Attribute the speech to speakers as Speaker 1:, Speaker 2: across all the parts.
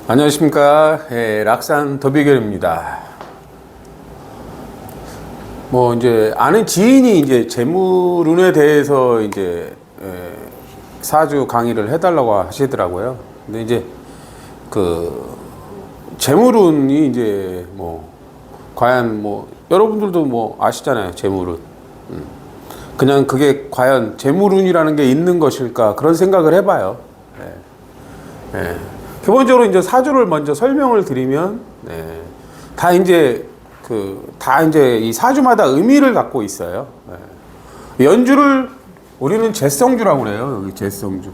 Speaker 1: 안녕하십니까. 락산 더비결입니다. 이제 아는 지인이 이제 재물운에 대해서 이제 사주 강의를 해달라고 하시더라고요. 근데 이제 그 재물운이 이제 과연 여러분들도 아시잖아요. 재물운. 그냥 그게 과연 재물운이라는 게 있는 것일까 그런 생각을 해봐요. 기본적으로 이제 사주를 먼저 설명을 드리면 다 이제 이 사주마다 의미를 갖고 있어요. 연주를 우리는 제성주라고 그래요. 여기 제성주.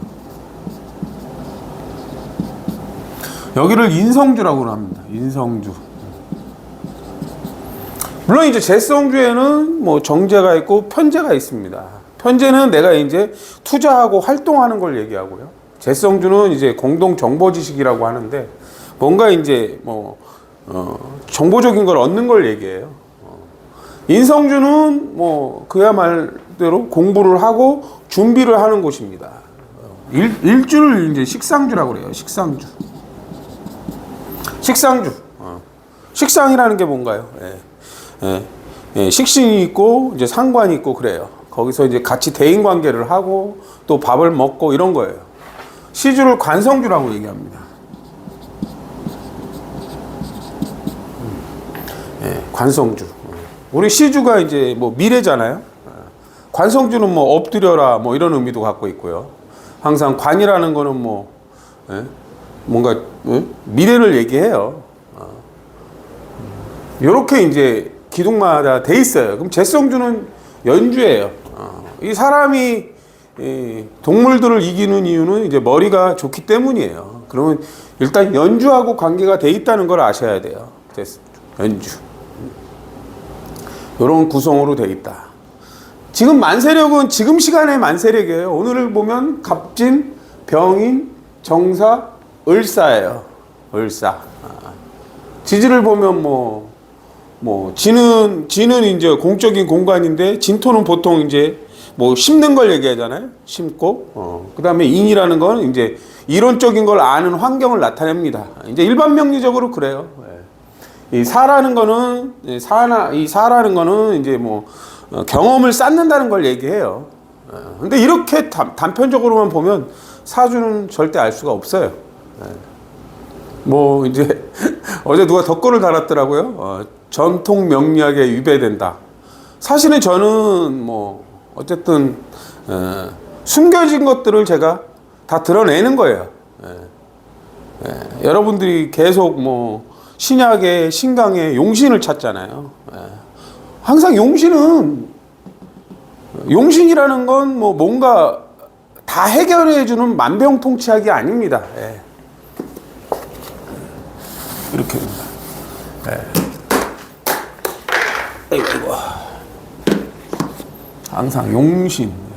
Speaker 1: 여기를 인성주라고 합니다. 인성주. 물론 이제 제성주에는 정제가 있고 편제가 있습니다. 편제는 내가 이제 투자하고 활동하는 걸 얘기하고요. 제성주는 이제 공동 정보 지식이라고 하는데 뭔가 이제 정보적인 걸 얻는 걸 얘기해요. 인성주는 그야말로 공부를 하고 준비를 하는 곳입니다. 일주를 이제 식상주라고 그래요. 식상주. 식상주. 식상이라는 게 뭔가요? 식신이 있고 이제 상관이 있고 그래요. 거기서 이제 같이 대인 관계를 하고 또 밥을 먹고 이런 거예요. 시주를 관성주라고 얘기합니다. 관성주. 우리 시주가 이제 미래잖아요. 관성주는 엎드려라 이런 의미도 갖고 있고요. 항상 관이라는 거는 뭔가 미래를 얘기해요. 이렇게 이제 기둥마다 돼 있어요. 그럼 제성주는 연주예요. 이 사람이 동물들을 이기는 이유는 이제 머리가 좋기 때문이에요. 그러면 일단 연주하고 관계가 돼 있다는 걸 아셔야 돼요. 연주. 이런 구성으로 돼 있다. 지금 만세력은 지금 시간의 만세력이에요. 오늘을 보면 갑진, 병인, 정사, 을사예요. 을사. 지지를 보면 지는 이제 공적인 공간인데 진토는 보통 이제 심는 걸 얘기하잖아요. 심고. 그 다음에 인이라는 건 이제 이론적인 걸 아는 환경을 나타냅니다. 이제 일반 명리적으로 그래요. 이 사라는 거는, 사라는 거는 이제 경험을 쌓는다는 걸 얘기해요. 근데 이렇게 단편적으로만 보면 사주는 절대 알 수가 없어요. 이제 어제 누가 덧글을 달았더라고요. 전통 명리학에 위배된다. 사실은 저는 어쨌든 숨겨진 것들을 제가 다 드러내는 거예요. 여러분들이 계속 신약의 신강의 용신을 찾잖아요. 항상 용신이라는 건 뭔가 다 해결해 주는 만병통치약이 아닙니다. 이렇게 됩니다. 아이고. 항상 용신.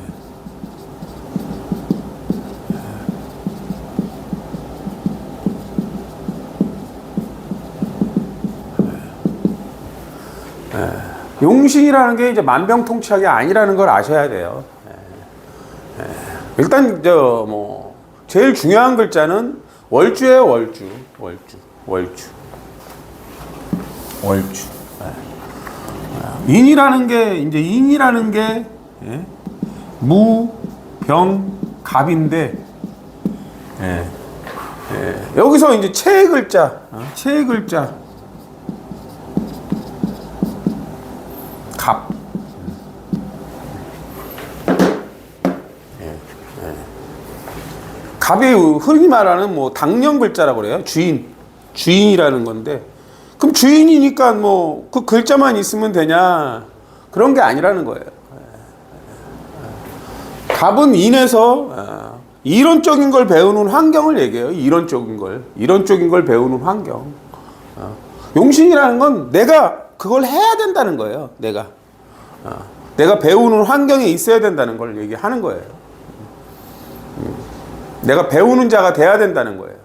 Speaker 1: 용신이라는 게 이제 만병통치약이 아니라는 걸 아셔야 돼요. 일단 제일 중요한 글자는 월주예요. 월주. 인이라는 게 무, 병, 갑인데 여기서 이제 체의 글자 갑. 갑이 흔히 말하는 당령 글자라고 그래요. 주인이라는 건데, 그럼 주인이니까 그 글자만 있으면 되냐? 그런 게 아니라는 거예요. 갑은 인에서 이론적인 걸 배우는 환경을 얘기해요. 이론적인 걸 배우는 환경. 용신이라는 건 내가 그걸 해야 된다는 거예요. 내가 배우는 환경에 있어야 된다는 걸 얘기하는 거예요. 내가 배우는 자가 돼야 된다는 거예요.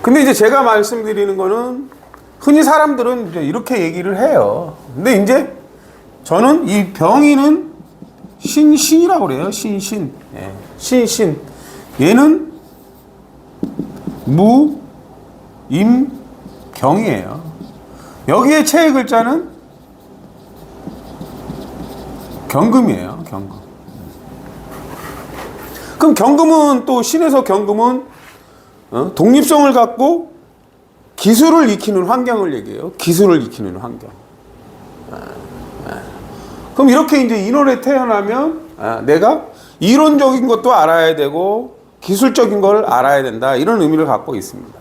Speaker 1: 근데 이제 제가 말씀드리는 거는 흔히 사람들은 이제 이렇게 얘기를 해요. 근데 이제 저는 이 병이는 신이라고 그래요. 신신. 예. 신신. 얘는 무임경이에요. 여기에 채의 글자는 경금이에요. 경금. 그럼 경금은 또 신에서 경금은 독립성을 갖고 기술을 익히는 환경을 얘기해요. 기술을 익히는 환경. 그럼 이렇게 이제 인월에 태어나면 내가 이론적인 것도 알아야 되고 기술적인 걸 알아야 된다. 이런 의미를 갖고 있습니다.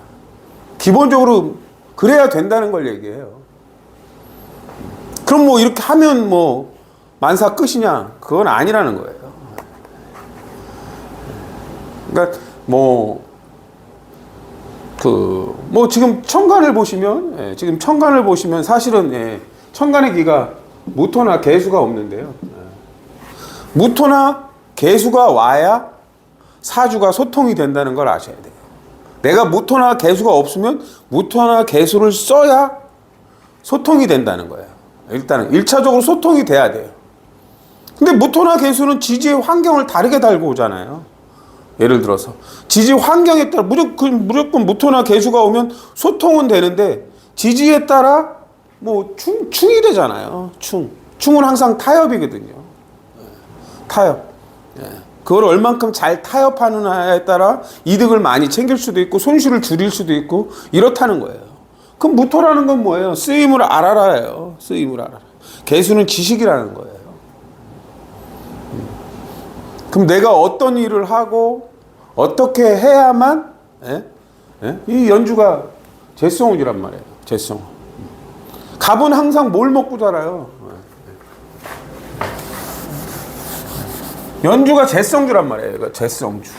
Speaker 1: 기본적으로 그래야 된다는 걸 얘기해요. 그럼 뭐 이렇게 하면 뭐 만사 끝이냐? 그건 아니라는 거예요. 그러니까 뭐 지금 천간을 보시면 지금 천간을 보시면 사실은 천간의 기가 무토나 개수가 없는데요. 무토나 개수가 와야 사주가 소통이 된다는 걸 아셔야 돼요. 내가 무토나 개수가 없으면 무토나 개수를 써야 소통이 된다는 거예요. 일단은 1차적으로 소통이 돼야 돼요. 근데 무토나 개수는 지지의 환경을 다르게 달고 오잖아요. 예를 들어서 지지 환경에 따라 무조건 무토나 개수가 오면 소통은 되는데 지지에 따라 뭐 충이 되잖아요. 충은 항상 타협이거든요. 타협. 그걸 얼만큼 잘 타협하느냐에 따라 이득을 많이 챙길 수도 있고 손실을 줄일 수도 있고 이렇다는 거예요. 그럼 무토라는 건 뭐예요? 쓰임을 알아라예요. 쓰임을 알아라. 개수는 지식이라는 거예요. 그럼 내가 어떤 일을 하고 어떻게 해야만 이 연주가 재성운이란 말이에요. 재성운. 갑은 항상 뭘 먹고 자라요? 연주가 재성주란 말이에요. 이거 재성주.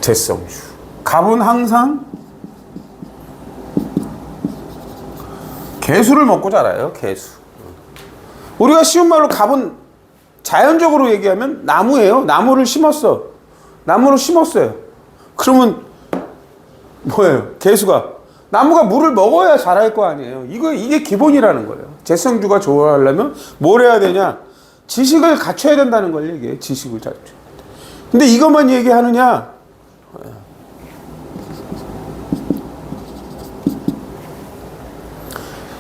Speaker 1: 재성주. 갑은 항상 개수를 먹고 자라요. 개수. 우리가 쉬운 말로 갑은 자연적으로 얘기하면 나무예요. 나무를 심었어. 나무를 심었어요. 그러면 뭐예요? 개수가 나무가 물을 먹어야 자랄 거 아니에요. 이게 기본이라는 거예요. 재성주가 좋아하려면 뭘 해야 되냐? 지식을 갖춰야 된다는 걸 얘기해요. 지식을 갖춰. 근데 이것만 얘기하느냐?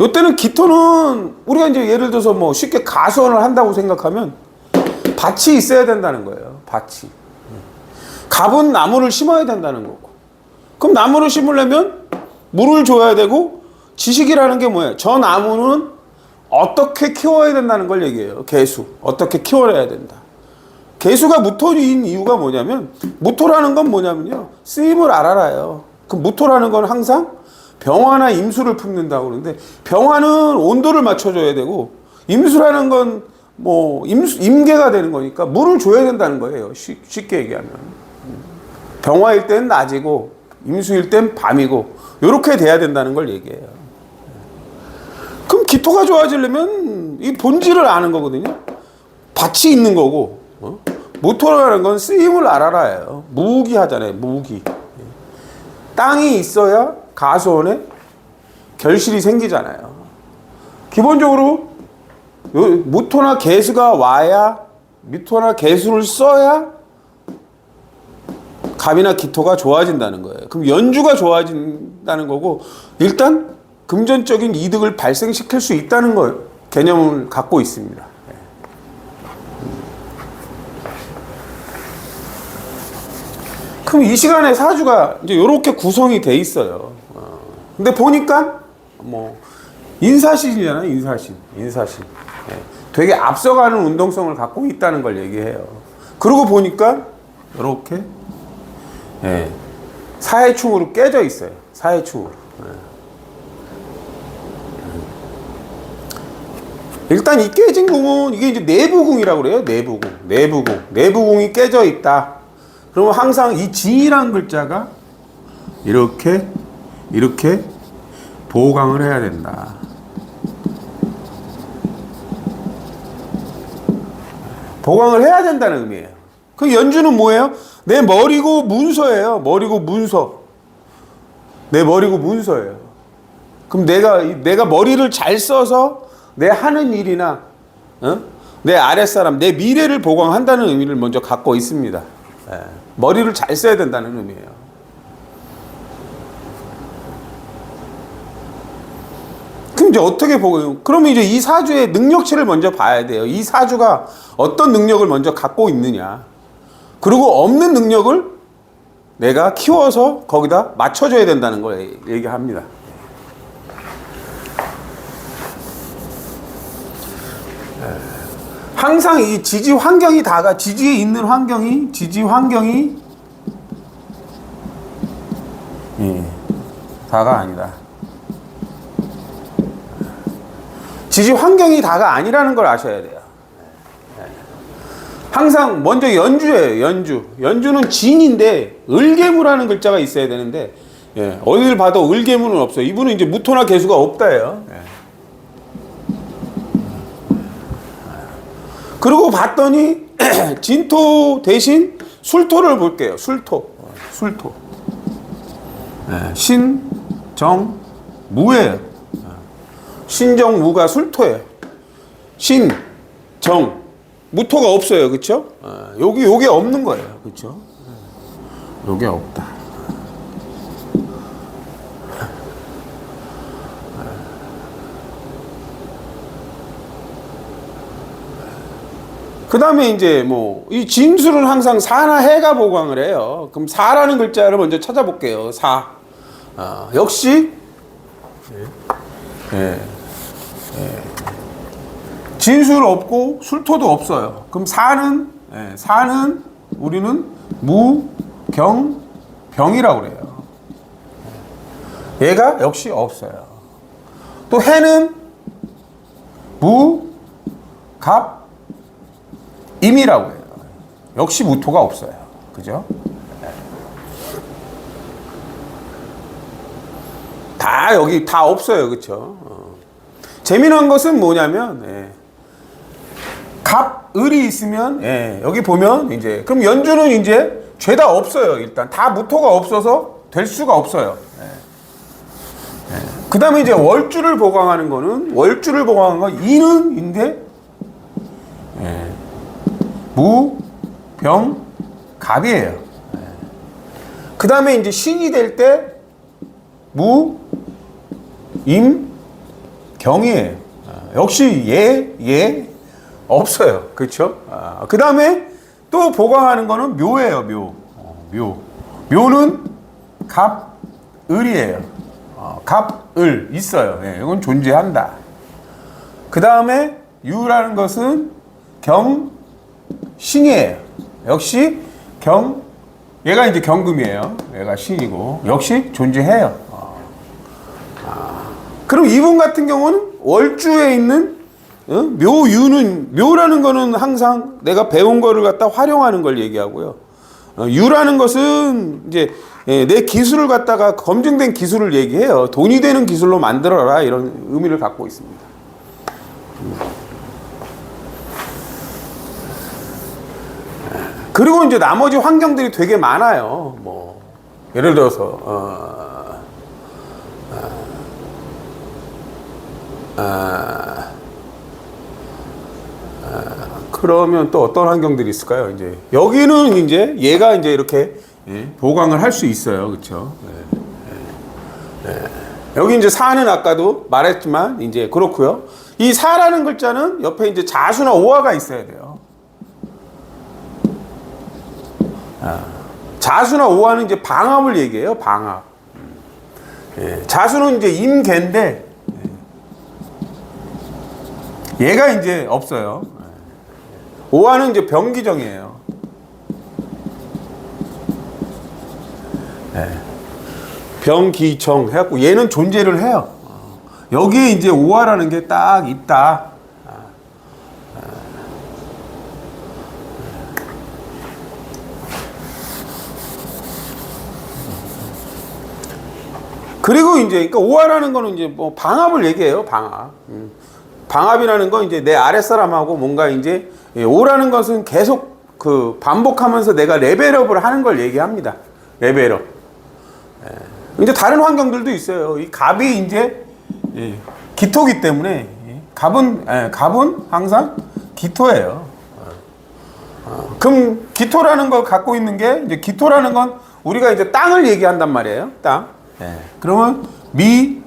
Speaker 1: 이때는 기토는 우리가 이제 예를 들어서 뭐 쉽게 가수원을 한다고 생각하면 밭이 있어야 된다는 거예요. 밭이. 갑은 나무를 심어야 된다는 거고. 그럼 나무를 심으려면 물을 줘야 되고 지식이라는 게 뭐예요? 저 나무는 어떻게 키워야 된다는 걸 얘기해요. 개수. 어떻게 키워야 된다. 개수가 무토인 이유가 뭐냐면 무토라는 건 뭐냐면요. 쓰임을 알아라요. 그 무토라는 건 항상 병화나 임수를 품는다고 그러는데 병화는 온도를 맞춰줘야 되고 임수라는 건 뭐 임계가 되는 거니까 물을 줘야 된다는 거예요. 쉽게 얘기하면. 병화일 땐 낮이고 임수일 땐 밤이고 이렇게 돼야 된다는 걸 얘기해요. 그럼 기토가 좋아지려면 이 본질을 아는 거거든요. 밭이 있는 거고 무토라는 건 쓰임을 알아라예요. 무기 하잖아요. 무기. 땅이 있어야 가수원에 결실이 생기잖아요. 기본적으로 무토나 개수가 와야 미토나 개수를 써야 갑이나 기토가 좋아진다는 거예요. 그럼 연주가 좋아진다는 거고 일단 금전적인 이득을 발생시킬 수 있다는 걸 개념을 갖고 있습니다. 그럼 이 시간에 사주가 이제 이렇게 구성이 돼 있어요. 근데 보니까 뭐 인사신이잖아요. 인사신. 되게 앞서가는 운동성을 갖고 있다는 걸 얘기해요. 그러고 보니까 이렇게 사해충으로 깨져 있어요. 사해충으로. 일단 이 깨진 궁은 이게 이제 내부궁이라고 그래요. 내부궁이 깨져 있다. 그러면 항상 이 진이라는 글자가 이렇게 보강을 해야 된다. 보강을 해야 된다는 의미예요. 그 연주는 뭐예요? 내 머리고 문서예요. 머리고 문서. 내 머리고 문서예요. 그럼 내가 머리를 잘 써서 내 하는 일이나 내 아랫사람, 내 미래를 보강한다는 의미를 먼저 갖고 있습니다. 예. 머리를 잘 써야 된다는 의미예요. 그럼 이제 어떻게 보고요? 그러면 이제 이 사주의 능력치를 먼저 봐야 돼요. 이 사주가 어떤 능력을 먼저 갖고 있느냐. 그리고 없는 능력을 내가 키워서 거기다 맞춰줘야 된다는 걸 얘기합니다. 항상 이 지지 환경이 지지에 있는 환경이, 지지 환경이 다가 아니다. 지지 환경이 다가 아니라는 걸 아셔야 돼요. 항상 먼저 연주예요. 연주는 진인데 을개무라는 글자가 있어야 되는데 어딜 봐도 을개무는 없어요. 이분은 이제 무토나 개수가 없다예요. 그리고 봤더니 진토 대신 술토를 볼게요. 술토. 신정무예요. 신정무가 술토예요. 신정 무토가 없어요. 그렇죠? 요게 없는 거예요. 그렇죠? 요게 없다. 그 다음에 이제 뭐, 이 진술은 항상 사나 해가 보강을 해요. 그럼 사라는 글자를 먼저 찾아볼게요. 사. 역시, 진술 없고 술토도 없어요. 그럼 사는 우리는 무, 경, 병이라고 그래요. 얘가 역시 없어요. 또 해는 무, 갑, 임이라고 해요. 역시 무토가 없어요. 그죠? 다 여기 다 없어요. 그쵸? 재미난 것은 뭐냐면, 갑, 을이 있으면, 여기 보면, 이제, 그럼 연주는 이제 죄다 없어요. 일단. 다 무토가 없어서 될 수가 없어요. 그 다음에 이제 월주를 보강하는 건 인은인데, 무, 병, 갑이에요. 그 다음에 이제 신이 될 때, 무, 임, 경이에요. 역시 얘 없어요. 그렇죠? 그 다음에 또 보강하는 거는 묘예요. 묘는 갑, 을이에요. 갑, 을 있어요. 이건 존재한다. 그 다음에 유라는 것은 경, 신이에요. 역시 얘가 이제 경금이에요. 얘가 신이고 역시 존재해요. 그럼 이분 같은 경우는 월주에 있는 묘라는 거는 항상 내가 배운 거를 갖다 활용하는 걸 얘기하고요. 유라는 것은 이제 내 기술을 갖다가 검증된 기술을 얘기해요. 돈이 되는 기술로 만들어라 이런 의미를 갖고 있습니다. 그리고 이제 나머지 환경들이 되게 많아요. 뭐 예를 들어서 그러면 또 어떤 환경들이 있을까요? 이제 여기는 이제 얘가 이제 이렇게 보강을 할 수 있어요, 그렇죠? 여기 이제 사는 아까도 말했지만 이제 그렇고요. 이 사라는 글자는 옆에 이제 자수나 오화가 있어야 돼요. 자수나 오화는 이제 방합을 얘기해요, 방합. 자수는 이제 임계인데 얘가 이제 없어요. 오화는 이제 병기정이에요. 병기정 해갖고 얘는 존재를 해요. 여기에 이제 오화라는 게 딱 있다. 그리고 이제 그러니까 오화라는 거는 이제 뭐 방합을 얘기해요. 방합. 방합이라는 건 이제 내 아랫사람하고 뭔가 이제 오라는 것은 계속 그 반복하면서 내가 레벨업을 하는 걸 얘기합니다. 레벨업. 이제 다른 환경들도 있어요. 이 갑이 이제 기토기 때문에 갑은 항상 기토예요. 그럼 기토라는 걸 갖고 있는 게 이제 기토라는 건 우리가 이제 땅을 얘기한단 말이에요. 땅. 그러면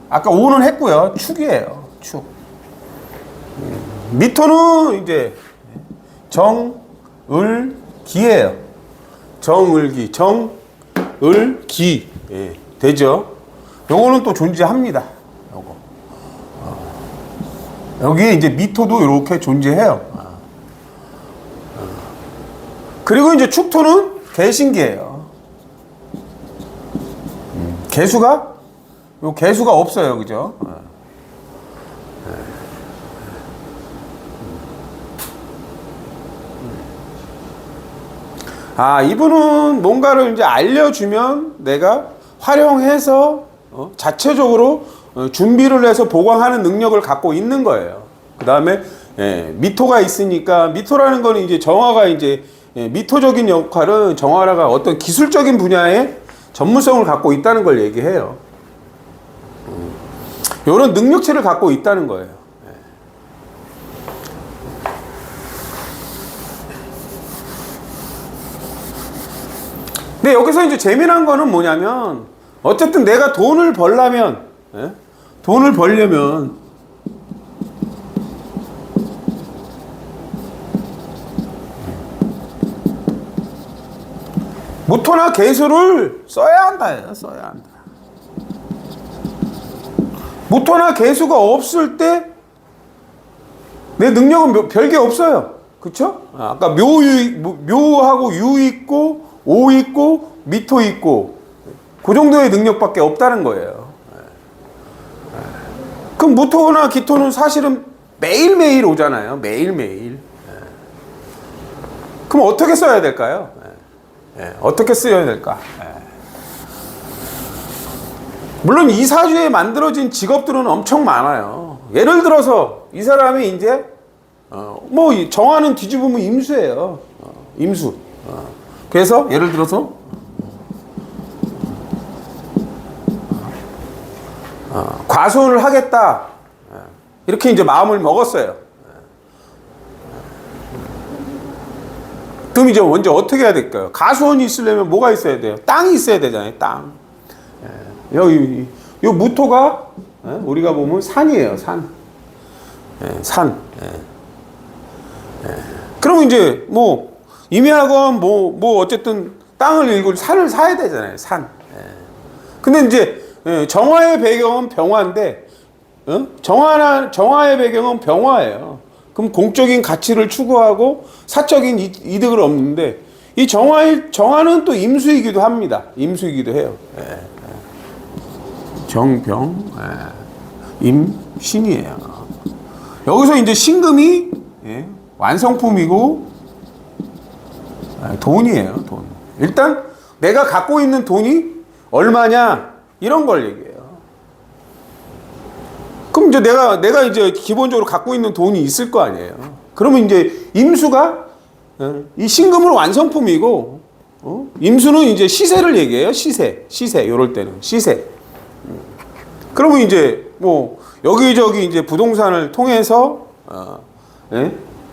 Speaker 1: 아까 오는 했고요. 축이에요. 축. 미토는 이제 정을기예요. 정을기, 정을기. 되죠. 요거는 또 존재합니다. 요거. 여기에 이제 미토도 이렇게 존재해요. 그리고 이제 축토는 개신기예요. 개수가 없어요. 그죠? 이분은 뭔가를 이제 알려주면 내가 활용해서 자체적으로 준비를 해서 보강하는 능력을 갖고 있는 거예요. 그 다음에 미토가 있으니까 미토라는 거는 이제 정화가 이제 미토적인 역할은 정화라가 어떤 기술적인 분야의 전문성을 갖고 있다는 걸 얘기해요. 이런 능력치를 갖고 있다는 거예요. 근데 여기서 이제 재미난 거는 뭐냐면 어쨌든 내가 돈을 벌려면 무토나 개수를 써야 한다. 써야 한다. 무토나 개수가 없을 때 내 능력은 별게 없어요. 그쵸? 아까 묘하고 유 있고 오 있고 미토 있고 그 정도의 능력밖에 없다는 거예요. 그럼 무토나 기토는 사실은 매일매일 오잖아요. 매일매일. 그럼 어떻게 써야 될까요? 어떻게 써야 될까? 물론 이 사주에 만들어진 직업들은 엄청 많아요. 예를 들어서 이 사람이 이제 정화는 뒤집으면 임수예요. 임수. 그래서 예를 들어서 과수원을 하겠다. 이렇게 이제 마음을 먹었어요. 그럼 이제 먼저 어떻게 해야 될까요? 가수원이 있으려면 뭐가 있어야 돼요? 땅이 있어야 되잖아요. 땅. 여기 요 무토가 우리가 보면 산이에요. 산. 산. 그러면 이제 임야건 어쨌든 땅을 일고 산을 사야 되잖아요. 산. 근데 이제 정화의 배경은 병화인데 정화의 배경은 병화예요. 그럼 공적인 가치를 추구하고 사적인 이득을 얻는데 이 정화는 또 임수이기도 합니다. 임수이기도 해요. 정병, 임신이에요. 여기서 이제 신금이 완성품이고 돈이에요. 돈. 일단 내가 갖고 있는 돈이 얼마냐 이런 걸 얘기해요. 그럼 이제 내가 이제 기본적으로 갖고 있는 돈이 있을 거 아니에요. 그러면 이제 임수가 이 신금은 완성품이고 임수는 이제 시세를 얘기해요. 시세 요럴 때는 시세. 그러면 이제 여기저기 이제 부동산을 통해서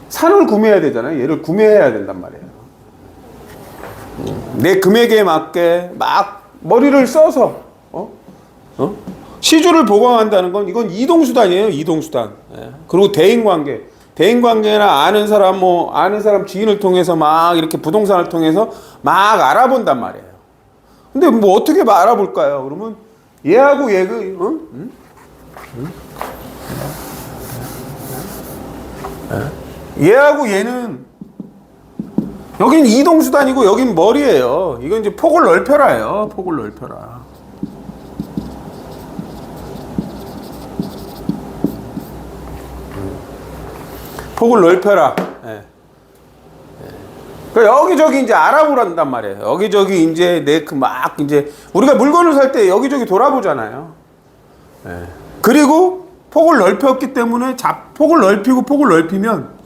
Speaker 1: 산을 구매해야 되잖아요. 얘를 구매해야 된단 말이에요. 내 금액에 맞게 막 머리를 써서 시주를 보강한다는 건 이건 이동수단이에요. 이동수단. 그리고 대인관계나 아는 사람 지인을 통해서 막 이렇게 부동산을 통해서 막 알아본단 말이에요. 근데 어떻게 알아볼까요? 그러면 얘하고 얘가 얘하고 얘는 여긴 이동수단이고 여긴 머리예요. 이건 이제 폭을 넓혀라예요. 폭을 넓혀라. 폭을 넓혀라. 그러니까 여기저기 이제 알아보란단 말이에요. 여기저기 이제 이제 우리가 물건을 살 때 여기저기 돌아보잖아요. 그리고 폭을 넓혔기 때문에 폭을 넓히면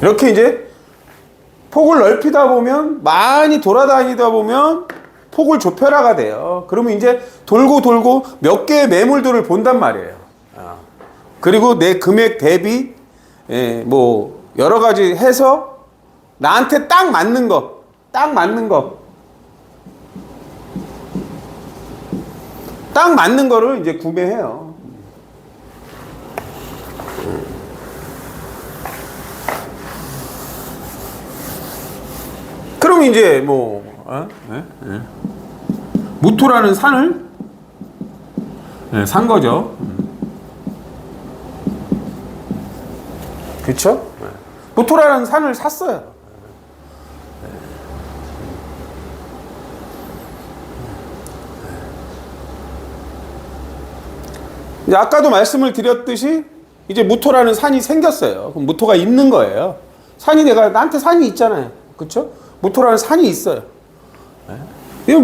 Speaker 1: 이렇게 이제 폭을 넓히다 보면, 많이 돌아다니다 보면 폭을 좁혀라가 돼요. 그러면 이제 돌고 돌고 몇 개의 매물들을 본단 말이에요. 그리고 내 금액 대비 뭐 여러 가지 해서 나한테 딱 맞는 거, 딱 맞는 거를 이제 구매해요. 그럼 이제 뭐 무토라는 산을 산 거죠. 그렇죠? 무토라는 산을 샀어요. 이제 아까도 말씀을 드렸듯이 이제 무토라는 산이 생겼어요. 그럼 무토가 있는 거예요. 산이 나한테 산이 있잖아요. 그렇죠? 무토라는 산이 있어요. 이거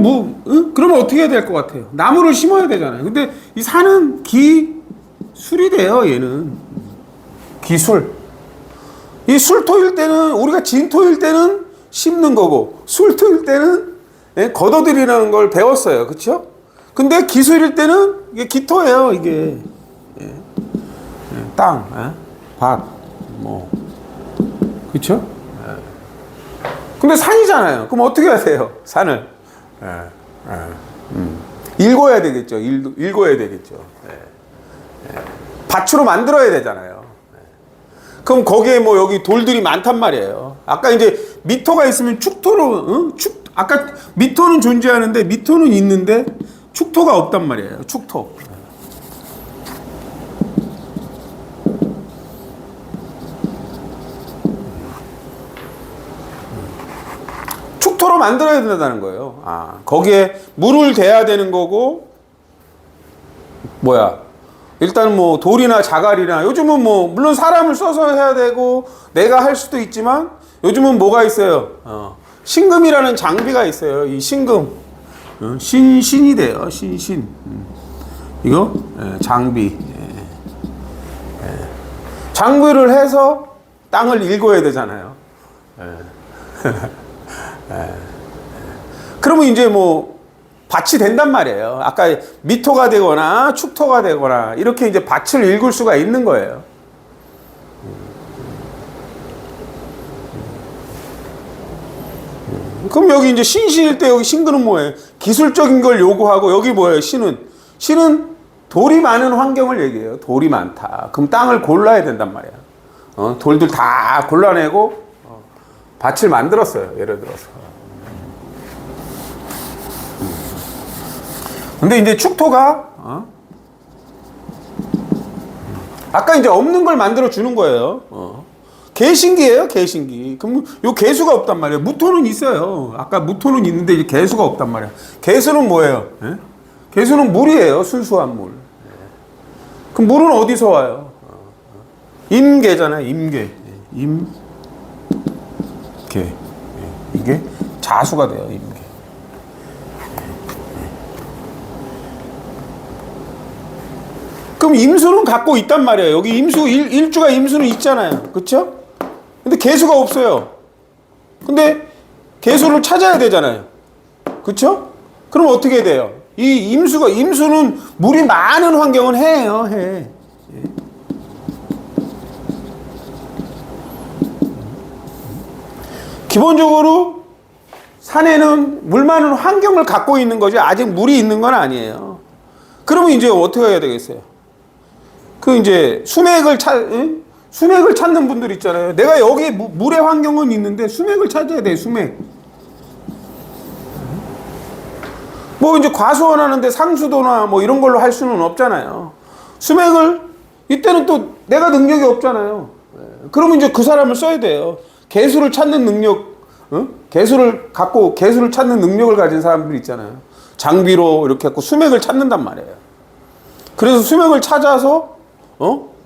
Speaker 1: 그러면 어떻게 해야 될 것 같아요? 나무를 심어야 되잖아요. 근데 이 산은 기술이 돼요. 얘는 기술. 이 술토일 때는, 우리가 진토일 때는 심는 거고, 술토일 때는 걷어들이라는 걸 배웠어요. 그렇죠? 근데 기술일 때는 이게 기토예요. 이게 땅, 밭, 뭐, 그렇죠? 근데 산이잖아요. 그럼 어떻게 해야 돼요? 산을 읽어야 되겠죠. 읽어야 되겠죠. 밭으로 만들어야 되잖아요. 그럼 거기에 뭐 여기 돌들이 많단 말이에요. 아까 이제 미토가 있으면 축토로, 아까 미토는 존재하는데, 미토는 있는데 축토가 없단 말이에요. 축토. 축토로 만들어야 된다는 거예요. 거기에 물을 대야 되는 거고, 일단 뭐 돌이나 자갈이나, 요즘은 뭐 물론 사람을 써서 해야 되고 내가 할 수도 있지만, 요즘은 뭐가 있어요? 신금이라는 장비가 있어요. 이 신금, 신이 돼요. 신. 이거 장비. 장비를 해서 땅을 읽어야 되잖아요. 그러면 이제 뭐 밭이 된단 말이에요. 아까 미토가 되거나 축토가 되거나 이렇게 이제 밭을 읽을 수가 있는 거예요. 그럼 여기 이제 신일 때 여기 신근은 뭐예요? 기술적인 걸 요구하고, 여기 뭐예요? 신은 돌이 많은 환경을 얘기해요. 돌이 많다. 그럼 땅을 골라야 된단 말이야. 돌들 다 골라내고 밭을 만들었어요. 예를 들어서. 근데 이제 축토가 아까 이제 없는 걸 만들어 주는 거예요. 개신기예요, 개신기. 그럼 요 개수가 없단 말이에요. 무토는 있어요. 아까 무토는 있는데 이제 개수가 없단 말이에요. 개수는 뭐예요? 개수는 물이에요. 순수한 물. 그럼 물은 어디서 와요? 임계잖아요. 임계. 이게 자수가 돼요. 임계. 그럼 임수는 갖고 있단 말이에요. 여기 일주가 임수는 있잖아요. 그렇죠? 근데 개수가 없어요. 근데 개수를 찾아야 되잖아요. 그렇죠? 그럼 어떻게 돼요? 이 임수는 물이 많은 환경은 해예요. 해. 기본적으로 산에는 물 많은 환경을 갖고 있는 거지, 아직 물이 있는 건 아니에요. 그러면 이제 어떻게 해야 되겠어요? 이제 수맥을 찾는 분들 있잖아요. 내가 여기 물의 환경은 있는데 수맥을 찾아야 돼. 수맥. 뭐 이제 과수원하는데 상수도나 뭐 이런 걸로 할 수는 없잖아요. 수맥을 이때는 또 내가 능력이 없잖아요. 그러면 이제 그 사람을 써야 돼요. 개수를 찾는 능력, 개수를 찾는 능력을 가진 사람들 있잖아요. 장비로 이렇게 갖고 수맥을 찾는단 말이에요. 그래서 수맥을 찾아서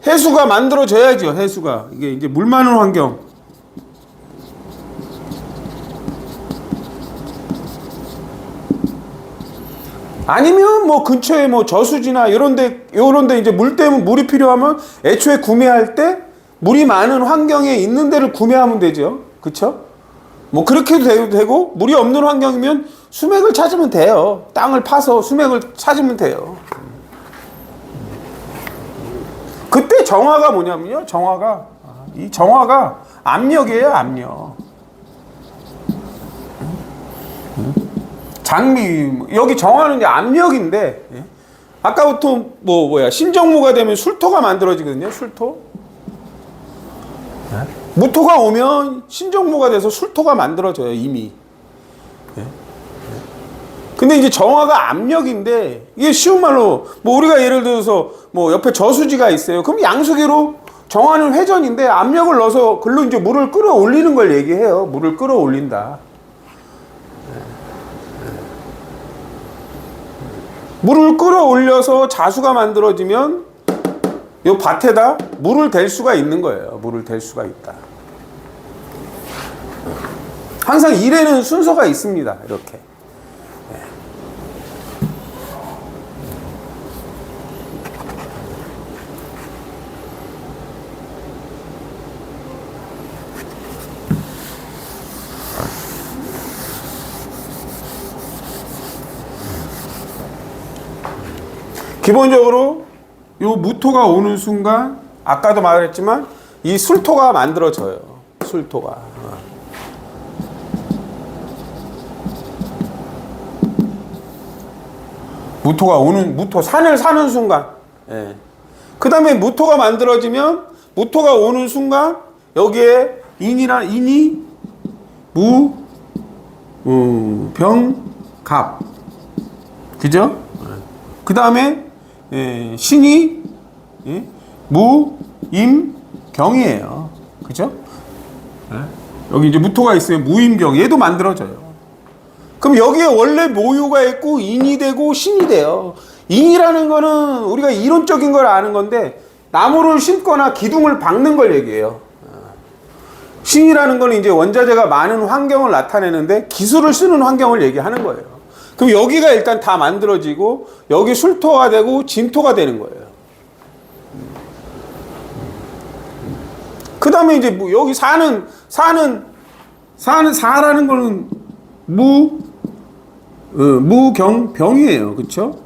Speaker 1: 해수가 만들어져야죠. 해수가. 이게 이제 물 많은 환경. 아니면 뭐 근처에 뭐 저수지나 이런데 이제 물이 필요하면 애초에 구매할 때 물이 많은 환경에 있는 데를 구매하면 되죠. 그쵸? 뭐 그렇게도 되고 물이 없는 환경이면 수맥을 찾으면 돼요. 땅을 파서 수맥을 찾으면 돼요. 그때 정화가 뭐냐면요. 이 정화가 압력이에요. 압력. 장미 여기 정화는 이제 압력인데 아까부터 신정무가 되면 술토가 만들어지거든요. 술토. 무토가 오면 신정무가 돼서 술토가 만들어져요. 이미. 근데 이제 정화가 압력인데 이게 쉬운 말로 뭐 우리가 예를 들어서 뭐 옆에 저수지가 있어요. 그럼 양수기로 정화는 회전인데 압력을 넣어서 글로 이제 물을 끌어올리는 걸 얘기해요. 물을 끌어올린다. 물을 끌어올려서 자수가 만들어지면 이 밭에다 물을 댈 수가 있는 거예요. 물을 댈 수가 있다. 항상 일에는 순서가 있습니다. 이렇게. 기본적으로 요 무토가 오는 순간 아까도 말했지만 이 술토가 만들어져요. 술토가. 산을 사는 순간. 예. 그 다음에 무토가 만들어지면 무토가 오는 순간 여기에 인이 병, 갑. 그죠? 그 다음에 신이 무, 임, 경이에요. 그죠? 여기 이제 무토가 있으면 무임경 얘도 만들어져요. 그럼 여기에 원래 모유가 있고 인이 되고 신이 돼요. 인이라는 거는 우리가 이론적인 걸 아는 건데 나무를 심거나 기둥을 박는 걸 얘기해요. 신이라는 거는 이제 원자재가 많은 환경을 나타내는데 기술을 쓰는 환경을 얘기하는 거예요. 그럼 여기가 일단 다 만들어지고 여기 술토가 되고 진토가 되는 거예요. 그 다음에 이제 여기 사라는 거는 무경병이에요. 그쵸?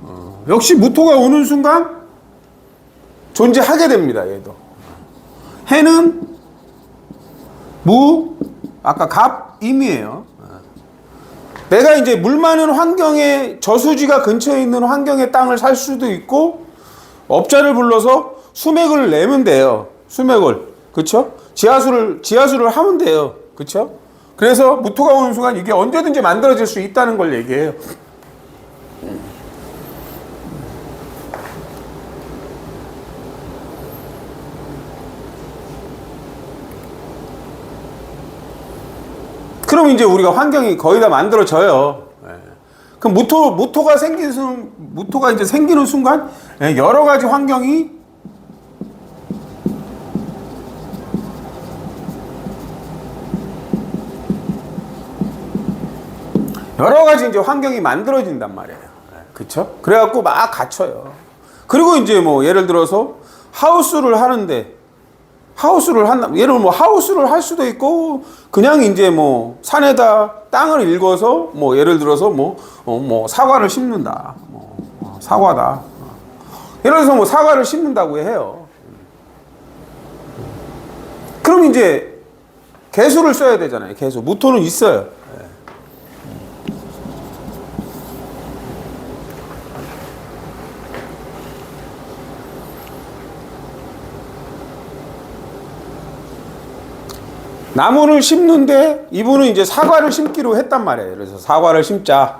Speaker 1: 역시 무토가 오는 순간 존재하게 됩니다. 얘도. 해는 아까 갑임이에요. 내가 이제 물 많은 환경에 저수지가 근처에 있는 환경의 땅을 살 수도 있고 업자를 불러서 수맥을 내면 돼요. 수맥을. 그쵸? 지하수를 하면 돼요. 그쵸? 그래서 무토가 오는 순간 이게 언제든지 만들어질 수 있다는 걸 얘기해요. 그럼 이제 우리가 환경이 거의 다 만들어져요. 그럼 무토가 이제 생기는 순간 여러 가지 환경이 이제 환경이 만들어진단 말이에요. 그쵸? 그래갖고 막 갇혀요. 그리고 이제 뭐 예를 들어서 하우스를 하는데 예를 뭐 하우스를 할 수도 있고 그냥 이제 뭐 산에다 땅을 일궈서 뭐 예를 들어서 뭐 사과를 심는다. 사과다. 예를 들어서 뭐 사과를 심는다고 해요. 그럼 이제 개수를 써야 되잖아요. 개수. 무토는 있어요. 나무를 심는데 이분은 이제 사과를 심기로 했단 말이에요. 그래서 사과를 심자.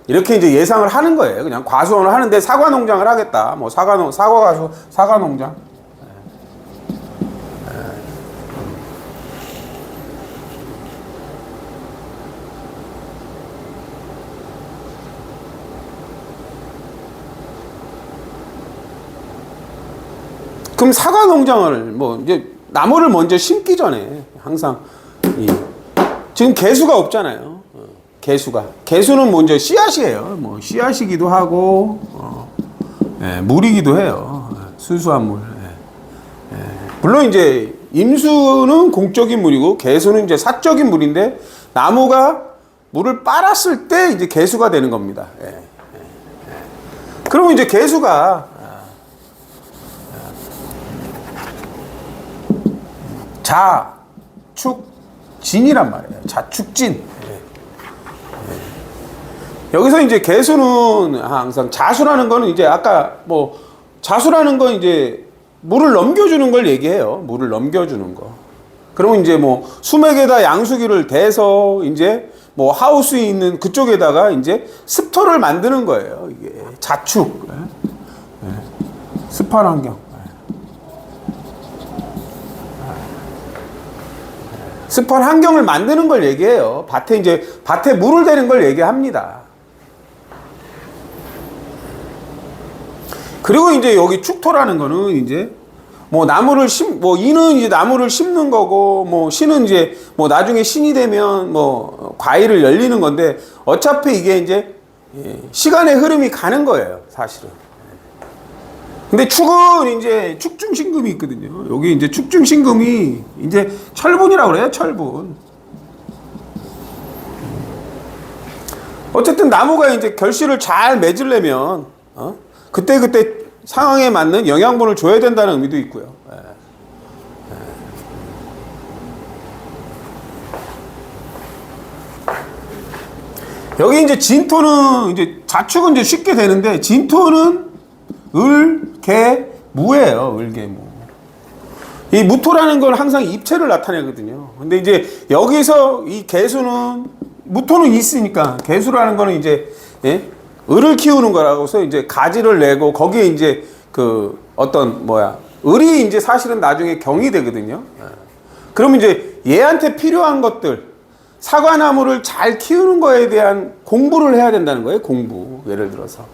Speaker 1: 이렇게 이제 예상을 하는 거예요. 그냥 과수원을 하는데 사과 농장을 하겠다. 뭐 사과 농장. 그럼 사과 농장을 뭐 이제 나무를 먼저 심기 전에 항상 지금 개수가 없잖아요. 개수는 먼저 씨앗이에요. 뭐 씨앗이기도 하고 물이기도 해요. 순수한 물. 물론 이제 임수는 공적인 물이고 개수는 이제 사적인 물인데 나무가 물을 빨았을 때 이제 개수가 되는 겁니다. 그러면 이제 개수가 자축진이란 말이에요. 자축진. 여기서 이제 개수는 항상 자수라는 거는 이제 아까 뭐 자수라는 건 이제 물을 넘겨주는 걸 얘기해요. 물을 넘겨주는 거. 그러면 이제 뭐 수맥에다 양수기를 대서 이제 뭐 하우스에 있는 그쪽에다가 이제 습토를 만드는 거예요. 이게 자축. 습한 환경. 습한 환경을 만드는 걸 얘기해요. 밭에 물을 대는 걸 얘기합니다. 그리고 이제 여기 축토라는 거는 이제 뭐 이는 이제 나무를 심는 거고 뭐 신은 이제 뭐 나중에 신이 되면 뭐 과일을 열리는 건데 어차피 이게 이제 시간의 흐름이 가는 거예요, 사실은. 근데 축은 이제 축중신금이 있거든요. 여기 이제 축중신금이 이제 철분이라고 그래요, 철분. 어쨌든 나무가 이제 결실을 잘 맺으려면 그때 상황에 맞는 영양분을 줘야 된다는 의미도 있고요. 여기 이제 진토는 이제 자축은 이제 쉽게 되는데 진토는 을개무예요. 을개무. 이 무토라는 건 항상 입체를 나타내거든요. 근데 이제 여기서 이 개수는 무토는 있으니까 개수라는 거는 이제 을을 키우는 거라고서 이제 가지를 내고 거기에 이제 그 어떤 을이 이제 사실은 나중에 경이 되거든요. 그러면 이제 얘한테 필요한 것들 사과나무를 잘 키우는 거에 대한 공부를 해야 된다는 거예요. 공부. 예를 들어서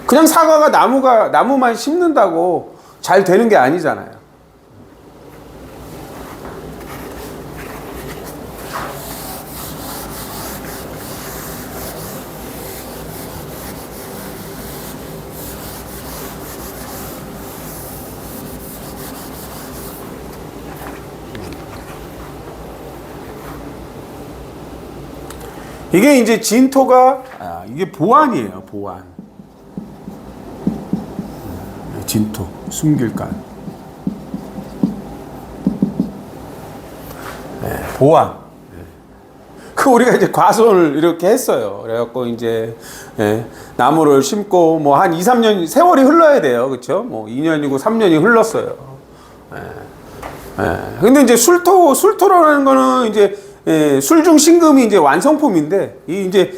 Speaker 1: 그냥 사과가 나무만 심는다고 잘 되는 게 아니잖아요. 이게 이제 진토가 이게 보안이에요. 보안. 진토 숨길간. 보안. 그 우리가 이제 과수원을 이렇게 했어요. 그래갖고 이제 나무를 심고 뭐 한 2, 3년 세월이 흘러야 돼요. 그렇죠? 뭐 2년이고 3년이 흘렀어요. 근데 이제 술토라는 거는 이제 술중 신금이 이제 완성품인데 이게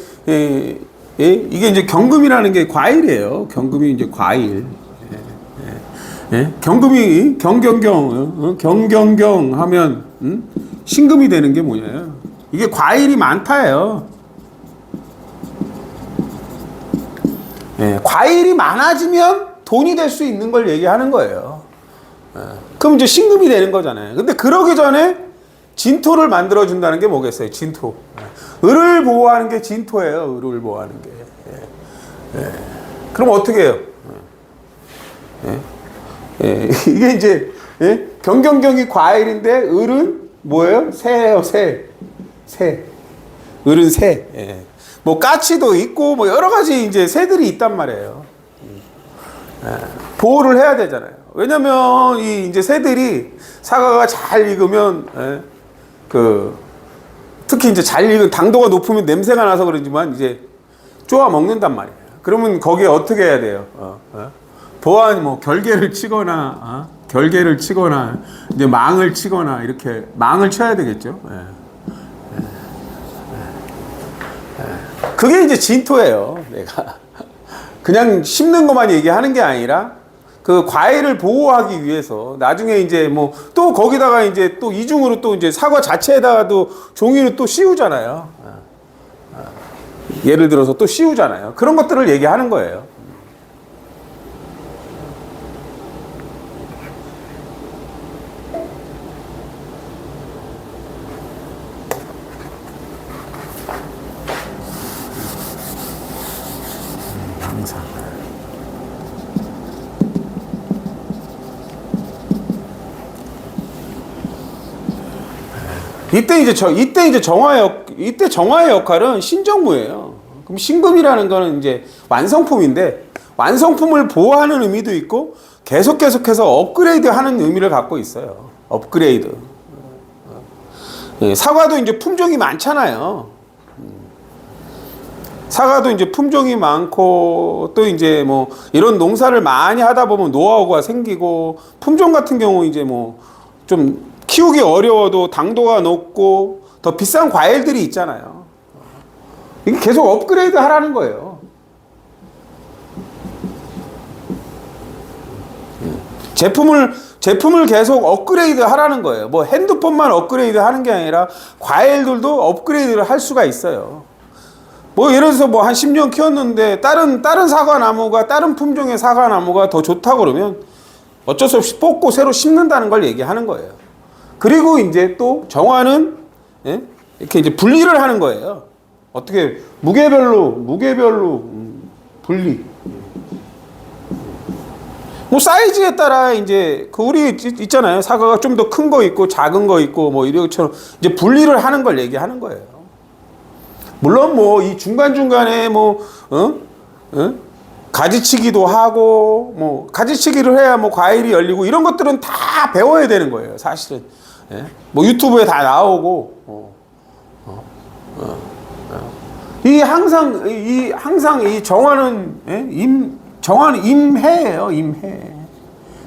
Speaker 1: 이제 경금이라는 게 과일이에요. 경금이 이제 과일. 경금이 경경경 하면 신금이 되는 게 뭐냐요? 이게 과일이 많다예요. 과일이 많아지면 돈이 될 수 있는 걸 얘기하는 거예요. 그럼 이제 신금이 되는 거잖아요. 근데 그러기 전에 진토를 만들어 준다는 게 뭐겠어요? 진토. 을을 보호하는 게 진토예요. 을을 보호하는 게. 그럼 어떻게 해요? 이게 이제 경경경이 과일인데 을은 뭐예요? 새예요. 새. 을은 새. 뭐 까치도 있고 뭐 여러 가지 이제 새들이 있단 말이에요. 보호를 해야 되잖아요. 왜냐면 이 이제 새들이 사과가 잘 익으면 특히 이제 잘 익은 당도가 높으면 냄새가 나서 그러지만 이제 쪼아 먹는단 말이에요. 그러면 거기에 어떻게 해야 돼요? 보안 뭐 결계를 치거나 이제 망을 치거나 이렇게 망을 쳐야 되겠죠. 그게 이제 진토예요. 내가 그냥 심는 것만 얘기하는 게 아니라 그 과일을 보호하기 위해서 나중에 이제 뭐 또 거기다가 이제 또 이중으로 또 이제 사과 자체에다가도 종이를 또 씌우잖아요. 예를 들어서 또 씌우잖아요. 그런 것들을 얘기하는 거예요. 항상. 이때 정화의 역할은 신정무예요. 그럼 신금이라는 거는 이제 완성품인데, 완성품을 보호하는 의미도 있고 계속해서 업그레이드하는 의미를 갖고 있어요. 업그레이드. 사과도 이제 품종이 많잖아요. 사과도 이제 품종이 많고, 또 이제 뭐 이런 농사를 많이 하다 보면 노하우가 생기고, 품종 같은 경우 이제 뭐 좀 키우기 어려워도 당도가 높고 더 비싼 과일들이 있잖아요. 이게 계속 업그레이드 하라는 거예요. 제품을 계속 업그레이드 하라는 거예요. 뭐 핸드폰만 업그레이드 하는 게 아니라 과일들도 업그레이드를 할 수가 있어요. 뭐 예를 들어서 뭐 한 10년 키웠는데 다른 사과나무가, 다른 품종의 사과나무가 더 좋다고 그러면 어쩔 수 없이 뽑고 새로 심는다는 걸 얘기하는 거예요. 그리고 이제 또 정화는 이렇게 이제 분리를 하는 거예요. 어떻게 무게별로 분리. 뭐 사이즈에 따라 이제 그 우리 있잖아요. 사과가 좀 더 큰 거 있고 작은 거 있고 뭐 이런 것처럼 이제 분리를 하는 걸 얘기하는 거예요. 물론 뭐 이 중간중간에 뭐 가지치기도 하고, 뭐 가지치기를 해야 뭐 과일이 열리고, 이런 것들은 다 배워야 되는 거예요, 사실은. 뭐 유튜브에 다 나오고. 항상 이 정화는 정화는 임해예요, 임해.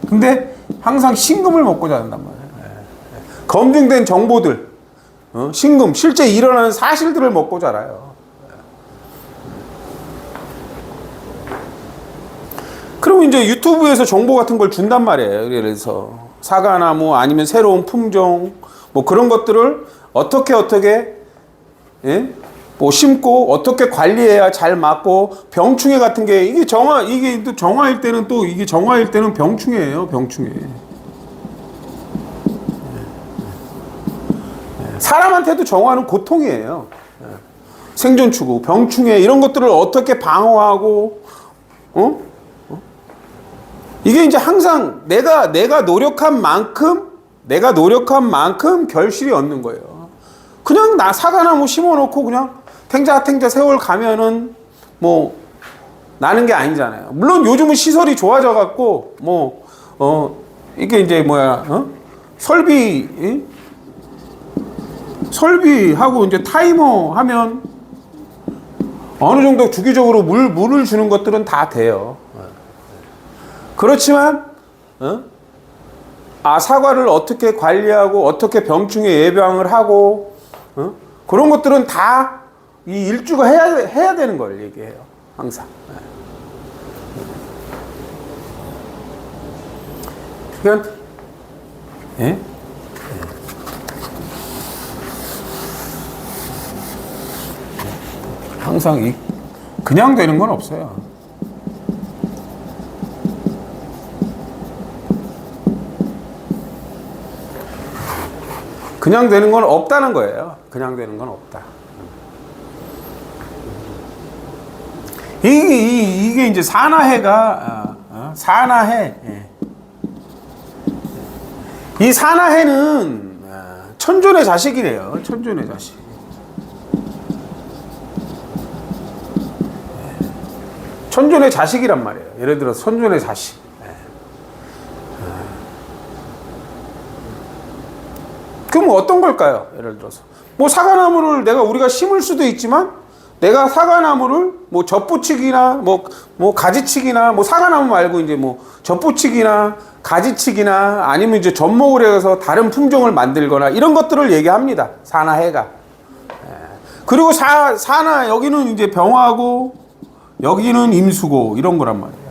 Speaker 1: 근데 항상 신금을 먹고 자란단 말이에요. 검증된 정보들, 신금, 실제 일어나는 사실들을 먹고 자라요. 그럼 이제 유튜브에서 정보 같은 걸 준단 말이에요. 그래서 사과나무 아니면 새로운 품종 뭐 그런 것들을 어떻게 뭐 심고 어떻게 관리해야 잘 맞고, 병충해 같은 게 이게 또 정화일 때는 병충해예요, 병충해. 사람한테도 정화는 고통이에요. 생존 추구, 병충해 이런 것들을 어떻게 방어하고, 이게 이제 항상 내가 노력한 만큼 결실이 얻는 거예요. 그냥 사과나무 심어놓고 그냥 탱자 세월 가면은 뭐 나는 게 아니잖아요. 물론 요즘은 시설이 좋아져 갖고 이게 이제 설비하고 이제 타이머 하면 어느 정도 주기적으로 물을 주는 것들은 다 돼요. 그렇지만 사과를 어떻게 관리하고 어떻게 병충해 예방을 하고 그런 것들은 다 이 일주가 해야 되는 걸 얘기해요, 항상. 그러니까 항상 그냥 되는 건 없어요. 그냥 되는 건 없다는 거예요. 그냥 되는 건 없다. 이게 이제 산화해가 산화해. 이 산화해는 천존의 자식이래요. 천존의 자식. 천존의 자식이란 말이에요. 예를 들어 천존의 자식. 그럼 어떤 걸까요? 예를 들어서 뭐 사과나무를 우리가 심을 수도 있지만, 내가 사과나무를 뭐 젖붙이기나 뭐 가지치기나, 뭐 사과나무 말고 이제 뭐 젖붙이기나 가지치기나 아니면 이제 접목을 해서 다른 품종을 만들거나 이런 것들을 얘기합니다, 산화해가. 그리고 여기는 이제 병화고 여기는 임수고 이런 거란 말이에요.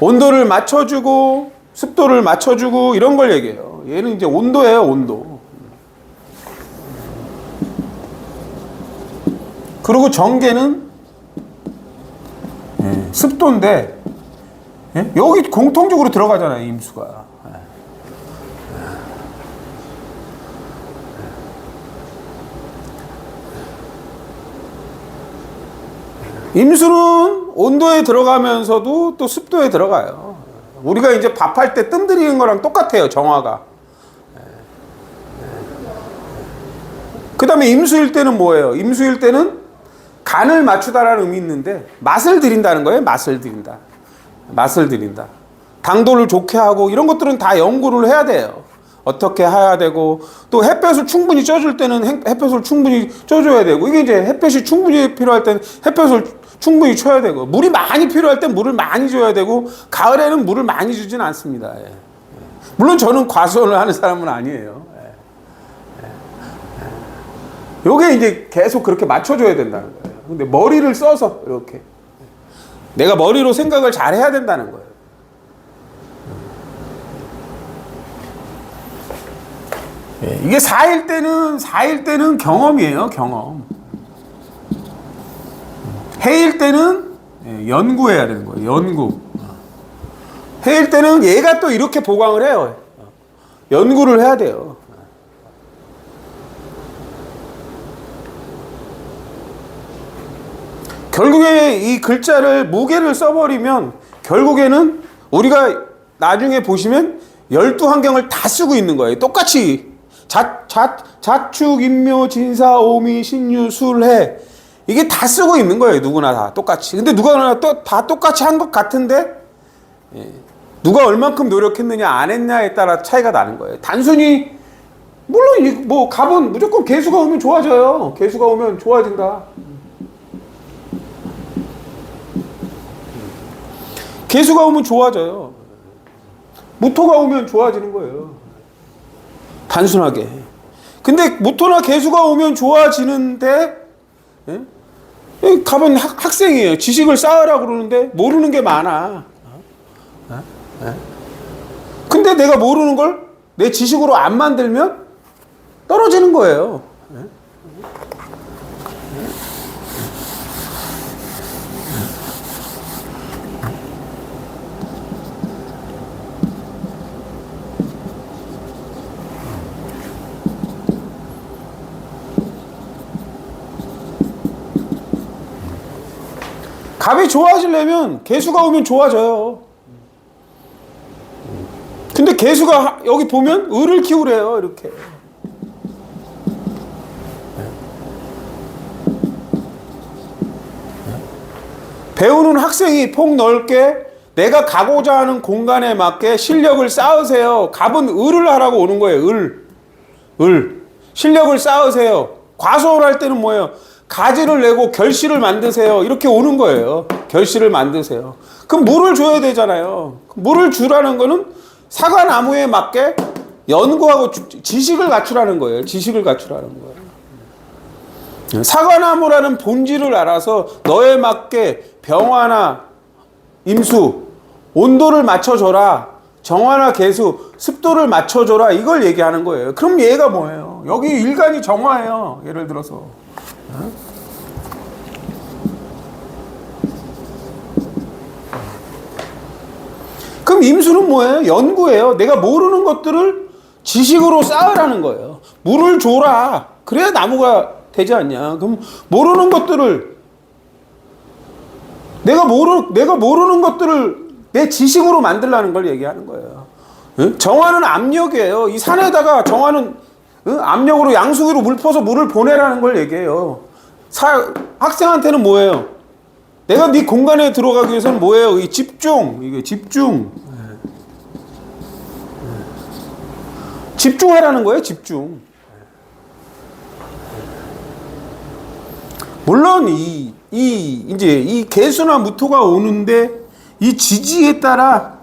Speaker 1: 온도를 맞춰주고 습도를 맞춰주고 이런 걸 얘기해요. 얘는 이제 온도예요, 온도. 그리고 정계는 습도인데, 여기 공통적으로 들어가잖아요, 임수가. 임수는 온도에 들어가면서도 또 습도에 들어가요. 우리가 이제 밥할 때 뜸 들이는 거랑 똑같아요, 정화가. 그 다음에 임수일 때는 뭐예요? 임수일 때는 간을 맞추다라는 의미 있는데 맛을 들인다는 거예요. 맛을 들인다. 맛을 들인다. 당도를 좋게 하고 이런 것들은 다 연구를 해야 돼요. 어떻게 해야 되고 또 햇볕을 충분히 쪄줄 때는 햇볕을 충분히 쪄줘야 되고 이게 이제 햇볕이 충분히 필요할 때는 햇볕을 충분히 쳐야 되고 물이 많이 필요할 땐 물을 많이 줘야 되고 가을에는 물을 많이 주진 않습니다. 예. 물론 저는 과수원을 하는 사람은 아니에요. 요게 이제 계속 그렇게 맞춰줘야 된다는 거예요. 근데 머리를 써서 이렇게 내가 머리로 생각을 잘 해야 된다는 거예요. 이게 4일 때는 경험이에요, 경험. 해일 때는 연구해야 되는 거예요, 연구. 해일 때는 얘가 또 이렇게 보강을 해요. 연구를 해야 돼요. 결국에 이 글자를 무게를 써버리면 결국에는 우리가 나중에 보시면 12환경을 다 쓰고 있는 거예요. 똑같이 자축, 인묘, 진사, 오미, 신유, 술, 해 이게 다 쓰고 있는 거예요. 누구나 다 똑같이. 근데 누가 다 똑같이 한 것 같은데 누가 얼만큼 노력했느냐 안 했냐에 따라 차이가 나는 거예요. 단순히 물론 뭐 갑은 무조건 개수가 오면 좋아져요. 개수가 오면 좋아진다. 개수가 오면 좋아져요. 무토가 오면 좋아지는 거예요. 단순하게. 근데 무토나 개수가 오면 좋아지는데 갑은 학생이에요. 지식을 쌓으라고 그러는데 모르는 게 많아. 근데 내가 모르는 걸 내 지식으로 안 만들면 떨어지는 거예요. 갑이 좋아지려면 개수가 오면 좋아져요. 근데 개수가 여기 보면 을을 키우래요. 이렇게. 배우는 학생이 폭넓게 내가 가고자 하는 공간에 맞게 실력을 쌓으세요. 갑은 을을 하라고 오는 거예요. 을. 실력을 쌓으세요. 과소할 때는 뭐예요? 가지를 내고 결실을 만드세요. 이렇게 오는 거예요. 결실을 만드세요. 그럼 물을 줘야 되잖아요. 물을 주라는 거는 사과나무에 맞게 연구하고 지식을 갖추라는 거예요. 지식을 갖추라는 거예요. 사과나무라는 본질을 알아서 너에 맞게 병화나 임수, 온도를 맞춰줘라. 정화나 개수, 습도를 맞춰줘라. 이걸 얘기하는 거예요. 그럼 얘가 뭐예요? 여기 일간이 정화예요. 예를 들어서. 그럼 임수는 뭐예요? 연구예요. 내가 모르는 것들을 지식으로 쌓으라는 거예요. 물을 줘라. 그래야 나무가 되지 않냐. 그럼 모르는 것들을 내가 모르는 것들을 내 지식으로 만들라는 걸 얘기하는 거예요. 정화는 압력이에요. 이 산에다가 정화는 압력으로 양수기로 물 퍼서 물을 보내라는 걸 얘기해요. 학생한테는 뭐예요? 내가 네 공간에 들어가기 위해서는 뭐예요? 이 집중. 이게 집중. 집중하라는 거예요. 집중. 물론 이제 이 개수나 무토가 오는데 이 지지에 따라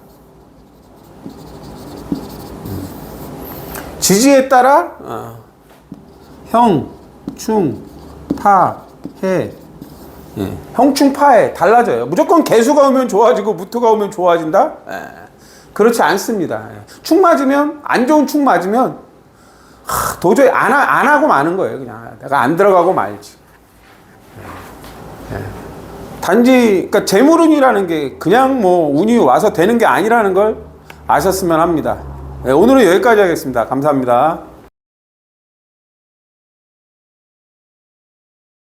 Speaker 1: 형, 충, 파, 해. 형충 파해 달라져요. 무조건 개수가 오면 좋아지고 무토가 오면 좋아진다? 그렇지 않습니다. 축 맞으면 안 좋은 축 맞으면 도저히 안 하고 마는 거예요. 그냥 내가 안 들어가고 말지. 단지 그러니까 재물운이라는 게 그냥 뭐 운이 와서 되는 게 아니라는 걸 아셨으면 합니다. 오늘은 여기까지 하겠습니다. 감사합니다.